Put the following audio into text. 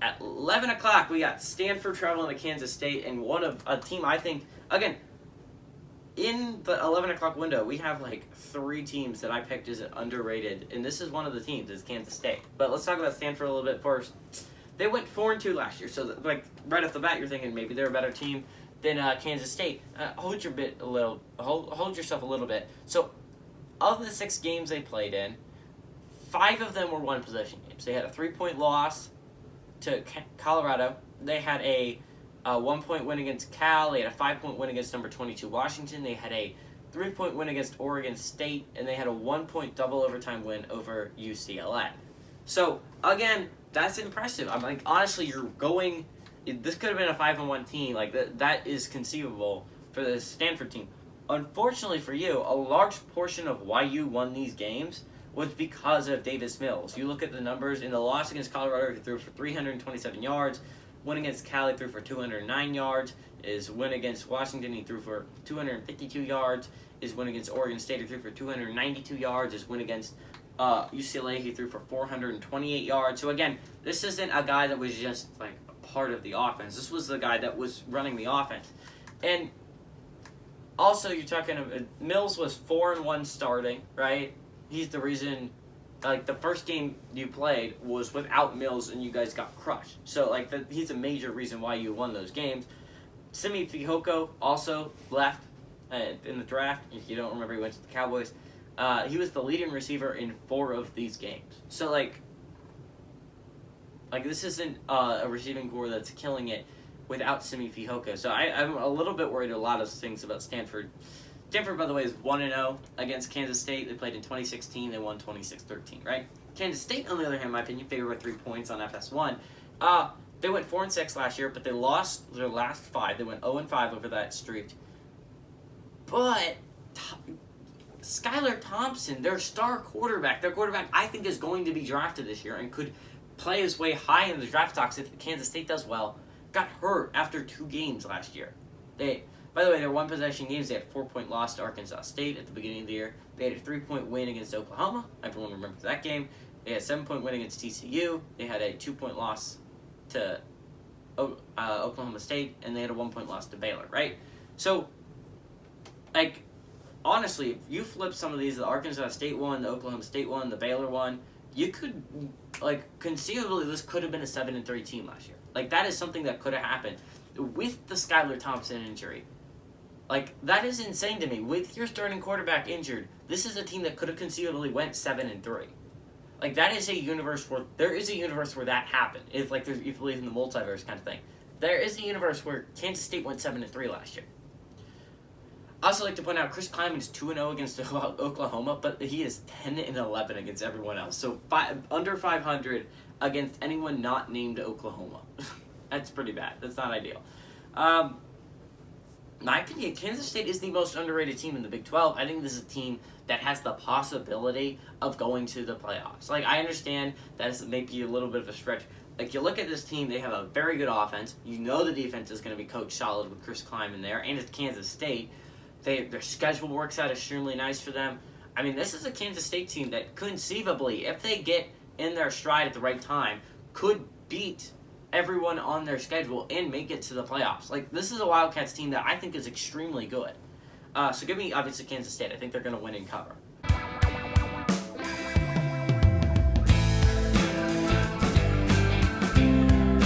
At 11 o'clock, we got Stanford traveling to Kansas State, and a team I think, again, in the 11 o'clock window, we have like 3 teams that I picked as underrated, and this is one of the teams, is Kansas State. But let's talk about Stanford a little bit first. They went 4-2 last year, so like right off the bat, you're thinking maybe they're a better team than Kansas State. Hold yourself a little bit. So, of the 6 games they played in, 5 of them were one-possession games. They had a 3-point loss to Colorado. They had a 1-point win against Cal. They had a 5-point win against number 22 Washington. They had a 3-point win against Oregon State, and they had a 1-point double overtime win over UCLA. So again, that's impressive. I'm like, honestly, this could have been a 5-1 team. Like that is conceivable for the Stanford team. Unfortunately for you, a large portion of why you won these games was because of Davis Mills. You look at the numbers in the loss against Colorado, he threw for 327 yards. Win against Cal, he threw for 209 yards. His win against Washington, he threw for 252 yards. His win against Oregon State, he threw for 292 yards. His win against UCLA, he threw for 428 yards. So again, this isn't a guy that was just like a part of the offense. This was the guy that was running the offense. And also, you're talking about Mills was 4-1 starting, right? He's the reason, like, the first game you played was without Mills and you guys got crushed. So, like, he's a major reason why you won those games. Simi Fehoko also left in the draft. If you don't remember, he went to the Cowboys. He was the leading receiver in 4 of these games. So, like this isn't a receiving core that's killing it without Simi Fehoko. So, I'm a little bit worried a lot of things about Stanford. Stanford, by the way, is 1-0 against Kansas State. They played in 2016. They won 26-13, right? Kansas State, on the other hand, in my opinion, favored by 3 points on FS1. They went 4-6 last year, but they lost their last 5. They went 0-5 over that streak. But Skylar Thompson, their star quarterback, I think is going to be drafted this year and could play his way high in the draft stocks if Kansas State does well, got hurt after 2 games last year. By the way, their one-possession games, they had a 4-point loss to Arkansas State at the beginning of the year. They had a 3-point win against Oklahoma. Everyone remembers that game. They had a 7-point win against TCU. They had a 2-point loss to Oklahoma State, and they had a 1-point loss to Baylor, right? So, like, honestly, if you flip some of these, the Arkansas State one, the Oklahoma State one, the Baylor one, you could, like, conceivably, this could have been a 7-3 team last year. Like, that is something that could have happened with the Skylar Thompson injury. Like, that is insane to me. With your starting quarterback injured, this is a team that could have conceivably went 7-3. Like, that is a universe where that happened. If you believe in the multiverse kind of thing, there is a universe where Kansas State went 7-3 last year. I also like to point out Chris Kleiman is 2-0 against Oklahoma, but he is 10-11 against everyone else. So under 500 against anyone not named Oklahoma. That's pretty bad. That's not ideal. In my opinion, Kansas State is the most underrated team in the Big 12. I think this is a team that has the possibility of going to the playoffs. Like, I understand that is maybe a little bit of a stretch. Like, you look at this team, they have a very good offense. You know the defense is going to be coached solid with Chris Kleiman there, and it's Kansas State. Their schedule works out extremely nice for them. I mean, this is a Kansas State team that conceivably, if they get in their stride at the right time, could beat everyone on their schedule and make it to the playoffs. Like, this is a Wildcats team that I think is extremely good. So give me, obviously, Kansas State. I think they're going to win and cover.